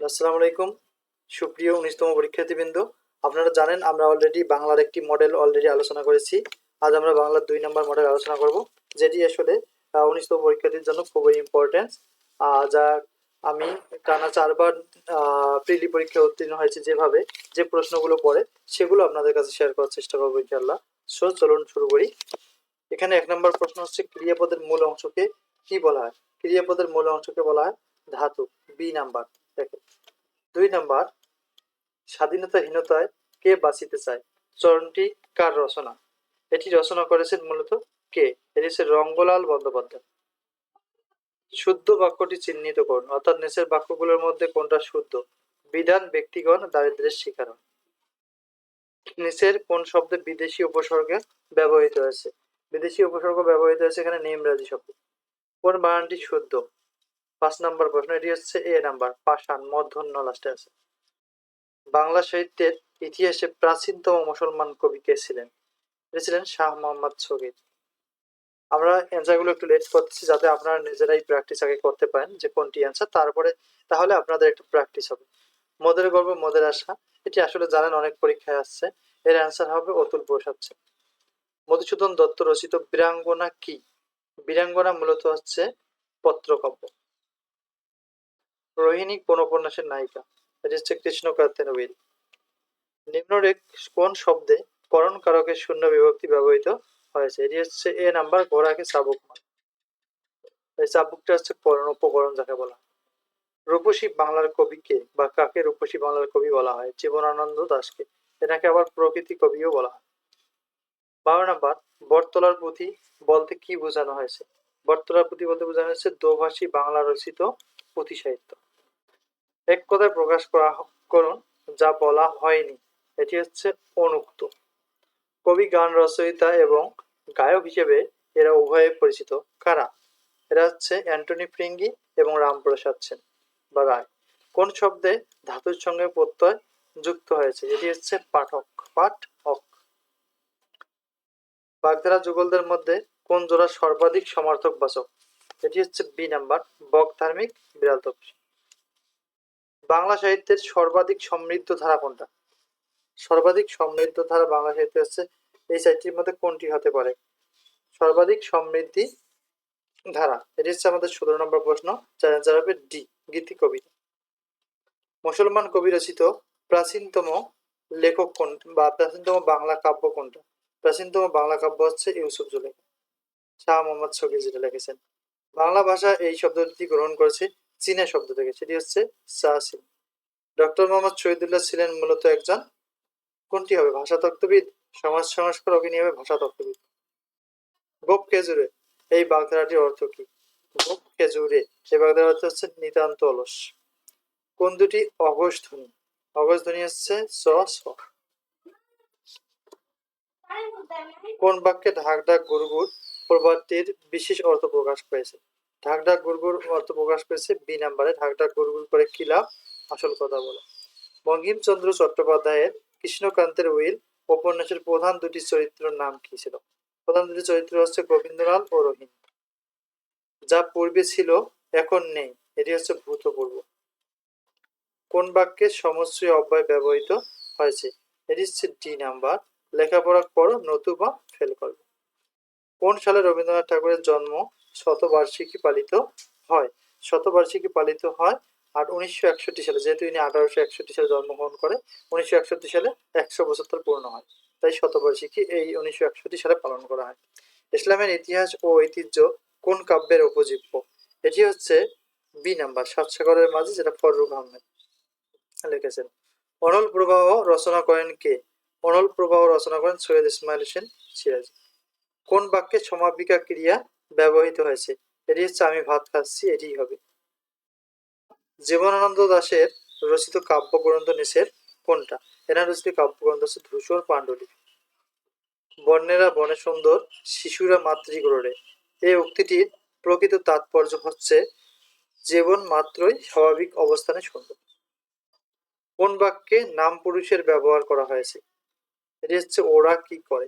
আসসালামু আলাইকুম সুপ্রিয় ১৯তম পরীক্ষার্থীবৃন্দ। আপনারা জানেন আমরা অলরেডি বাংলার একটি মডেল আলোচনা করেছি। আজ আমরা বাংলার ২ নম্বর মডেল আলোচনা করব, যেটি আসলে ১৯তম পরীক্ষার্থীর জন্য খুবই ইম্পর্টেন্ট। যা আমি টানা ৪ বার প্রিলি পরীক্ষায় উত্তীর্ণ হয়েছি, যেভাবে যে প্রশ্নগুলো পড়ে সেগুলো আপনাদের কাছে শেয়ার করার চেষ্টা করবো ইনশাআল্লাহ। সো চলুন শুরু করি। এখানে ১ নম্বর প্রশ্ন হচ্ছে, ক্রিয়াপদের মূল অংশকে কি বলা হয়? ক্রিয়াপদের মূল অংশকে বলা হয় ধাতু, বি নাম্বার। দেখেন ২ নাম্বার, স্বাধীনতাহীনতায় কে বাঁচিতে চায় চরণটি কার রচনা? এটি রচনা করেছেন মূলত কে? এটি হচ্ছে রঙ্গলাল বন্দ্যোপাধ্যায়। শুদ্ধ বাক্যটি চিহ্নিত করুন, অর্থাৎ নিচের বাক্যগুলোর মধ্যে কোনটা শুদ্ধ? বিধান ব্যক্তিগণ দারিদ্র্যের শিকার হন। নিচের কোন শব্দে বিদেশি উপসর্গ ব্যবহৃত হয়েছে? বিদেশি উপসর্গ ব্যবহৃত হয়েছে এখানে নেমরাজি শব্দ। কোন বানানটি শুদ্ধ? ৫ নম্বর প্রশ্ন, এটি হচ্ছে এ নাম্বার, পাষাণ, মূর্ধন্য লাস্টে আছে। বাংলা সাহিত্যের ইতিহাসে প্রাচীনতম মুসলমান কবি কে ছিলেন? তিনি ছিলেন শাহ মোহাম্মদ শহীদ। আমরা অ্যান্সারগুলো একটু লেট করতেছি যাতে আপনারা নিজেরাই প্র্যাকটিস আগে করতে পারেন যে কোনটি অ্যান্সার, তারপরে তাহলে আপনাদের একটু প্র্যাকটিস হবে। মদের গর্ব মদের আশা, এটি আসলে জানেন অনেক পরীক্ষায় আসছে। এর অ্যান্সার হবে অতুল প্রসাদ সেন। মধুসূদন দত্ত রচিত বীরাঙ্গনা কি? বীরাঙ্গনা মূলত হচ্ছে পত্রকাব্য। রোহিণী কোন উপন্যাসের নায়িকা? এটি হচ্ছে কৃষ্ণকান্তের নবীন। নিম্নরেখ কোন শব্দে করণ কারকের শূন্য বিভক্তি ব্যবহৃত হয়েছে? এটি হচ্ছে এ নাম্বার, ঘোড়াকে চাবুক মার। এই চাবুকটা হচ্ছে করণ, উপকরণ যাকে বলা হয়। রূপসী বাংলার কবিকে বা কাকে রূপসী বাংলার কবি বলা হয়? জীবনানন্দ দাশকে। এটাকে আবার প্রকৃতি কবিও বলা হয়। ১২ নাম্বার, বটতলার পুঁথি বলতে কি বোঝানো হয়েছে? বটতলার পুঁথি বলতে বোঝানো হয়েছে দোভাষী বাংলা রচিত পুঁথি সাহিত্য। এক কথায় প্রকাশ করুন যা বলা হয়নি, এটি হচ্ছে অনুক্ত। কবি, গান রচয়িতা এবং গায়ক হিসেবে এরা উভয়ে পরিচিত। কারা? এরা হচ্ছে অ্যান্টনি ফ্রিঙ্গি এবং রামপ্রসাদ সেন বা রায়। কোন শব্দে ধাতুর সঙ্গে প্রত্যয় যুক্ত হয়েছে? এটি হচ্ছে পাঠক, পাঠ অক। বাগধারা যুগলদের মধ্যে কোন জোড়া সর্বাধিক সমার্থক বাচক? এটি হচ্ছে বি নাম্বার, বক ধার্মিক, বিড়াল তপসী। বাংলা সাহিত্যের সর্বাধিক সমৃদ্ধ ধারা কোনটা? সর্বাধিক সমৃদ্ধ ধারা বাংলা সাহিত্যে হচ্ছে এই চারটির মধ্যে কোনটি হতে পারে? সর্বাধিক সমৃদ্ধি ধারা, এটি হচ্ছে আমাদের ১৭ নম্বর প্রশ্ন, যার অ্যান্সার হবে ডি, গীতি কবিতা। মুসলমান কবি রচিত প্রাচীনতম লেখক কোন বা প্রাচীনতম বাংলা কাব্য কোনটা? প্রাচীনতম বাংলা কাব্য হচ্ছে ইউসুফ জুলেখা, শাহ মোহাম্মদ শফি যেটা লিখেছেন। বাংলা ভাষা এই শব্দটি গ্রহণ করেছে চীনা শব্দ থেকে, সেটি হচ্ছে সাসি। ডক্টর মোহাম্মদ শহীদুল্লাহ ছিলেন মূলত একজন কোনটি হবে? ভাষাতত্ত্ববিদ, সমাজ সংস্কারক, ইনি হবে ভাষাতত্ত্ববিদ। গোপ খেজুরে এই বাগধারাটির অর্থ কি? গোপ খেজুরে এই বাগধারার অর্থ হচ্ছে নিতান্ত অলস। কোন দুটি অঘোষ ধ্বনি? অঘোষ ধ্বনি হচ্ছে স, স। কোন বাক্যে ঢাক ঢাক গুড়গুড় প্রবাদটির বিশেষ অর্থ প্রকাশ পেয়েছে? ঢাক ঢাক গুড়গুড় অর্থ প্রকাশ পেয়েছে বি নাম্বারে, ঢাক ঢাক গুড়গুড় করে কি লাভ, আসল কথা বলো। বঙ্কিমচন্দ্র চট্টোপাধ্যায়ের কৃষ্ণকান্তের উইল উপন্যাসের প্রধান দুটি চরিত্রের নাম কি ছিল? প্রধান দুটি চরিত্র হচ্ছে গোবিন্দলাল ও রোহিণী। যা পূর্বে ছিল এখন নেই, এটি হচ্ছে ভূতপূর্ব। কোন বাক্যে সমশ্রী অব্যয় ব্যবহৃত হয়েছে? এটি হচ্ছে ডি নাম্বার, লেখাপড়া করো নতুবা ফেল করবে। কোন সালে রবীন্দ্রনাথ ঠাকুরের জন্ম শতবার্ষিকী পালিত হয়? শতবার্ষিকী পালিত হয় আর ১৯৬১ সালে, যেহেতু ইনি ১৮৬১ সালে জন্মগ্রহণ করে, ১৯৬১ সালে ১০০ বছর তার পূর্ণ হয়, তাই শতবার্ষিকী এই ১৯৬১ সালে পালন করা হয়। ইসলামের ইতিহাস ও ঐতিহ্য কোন কাব্যের উপজীব্য? এটি হচ্ছে বি নাম্বার, সাত সাগরের মাঝি, যেটা ফররুখ আহমেদ লিখেছেন। অনল প্রবাহ রচনা করেন কে? অনল প্রবাহ রচনা করেন সৈয়দ ইসমাইল হোসেন সিরাজি। কোন বাক্যে সমাপিকা ক্রিয়া ব্যবহৃত হয়েছে? এটি হচ্ছে আমি ভাত খাচ্ছি, এটিই হবে। জীবনানন্দ দাশের রচিত কাব্যগ্রন্থ নিচের কোনটা? এনার রচিত কাব্যগ্রন্থ হচ্ছে ধূসর পাণ্ডুলিপি। বন্যেরা বনে সুন্দর, শিশুরা মাতৃগৃহে, এই উক্তিটির প্রকৃত তাৎপর্য হচ্ছে জীবন মাত্রই স্বাভাবিক অবস্থানে সুন্দর। কোন বাক্যে নাম পুরুষের ব্যবহার করা হয়েছে? এটি হচ্ছে ওরা কি করে।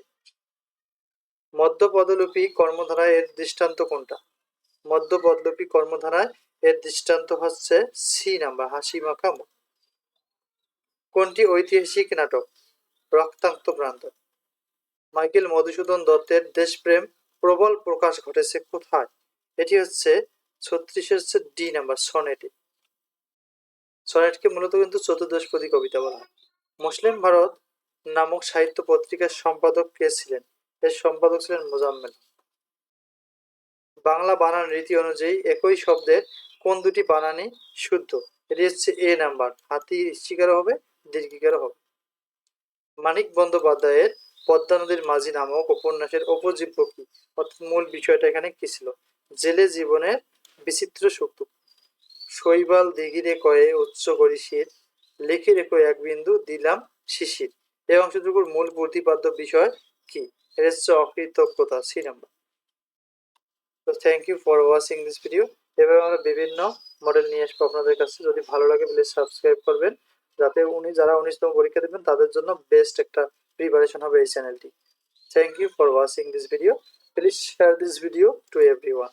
মধ্যপদলোপী কর্মধারায় এর দৃষ্টান্ত কোনটা? মধ্যপদলোপী কর্মধারায় এর দৃষ্টান্ত হচ্ছে সি নাম্বার, হাসি মাখা মুখ। কোনটি ঐতিহাসিক নাটক? রক্তাক্ত প্রান্ত। মাইকেল মধুসূদন দত্তের দেশপ্রেম প্রবল প্রকাশ ঘটেছে কোথায়? এটি হচ্ছে 36 হচ্ছে ডি নাম্বার, সনেটে। সনেটকে মূলত কিন্তু চতুর্দশপদী কবিতা বলা হয়। মুসলিম ভারত নামক সাহিত্য পত্রিকার সম্পাদক কে ছিলেন? এর সম্পাদক ছিলেন মোজাম্মেল। বাংলা বানান রীতি অনুযায়ী একই শব্দের কোন দুটি বানানই শুদ্ধ? এটি হচ্ছে এ নাম্বার, হাতি স্বীকারও হবে, দীর্ঘিকারও হবে। মানিক বন্দ্যোপাধ্যায়ের পদ্মা নদীর মাঝি নামক উপন্যাসের উপজীব্য কি, অর্থাৎ মূল বিষয়টা এখানে কি ছিল? জেলে জীবনের বিচিত্র সুখ। শৈবাল দিঘিরে কয়ে উচ্চ করি শির, লিখে রেখো এক বিন্দু দিলাম শিশির। এই অংশটুকুর মূল প্রতিপাদ্য বিষয় কি? এটা হচ্ছে অকৃতজ্ঞতা, সি নাম্বার। তো thank you for watching this video. এভাবে আমরা বিভিন্ন মডেল নিয়ে আসবো আপনাদের কাছে। যদি ভালো লাগে প্লিজ সাবস্ক্রাইব করবেন, যাতে যারা 19তম পরীক্ষা দেবেন তাদের জন্য বেস্ট একটা প্রিপারেশন হবে এই চ্যানেলটি। Thank you for watching this video. Please share this video to everyone.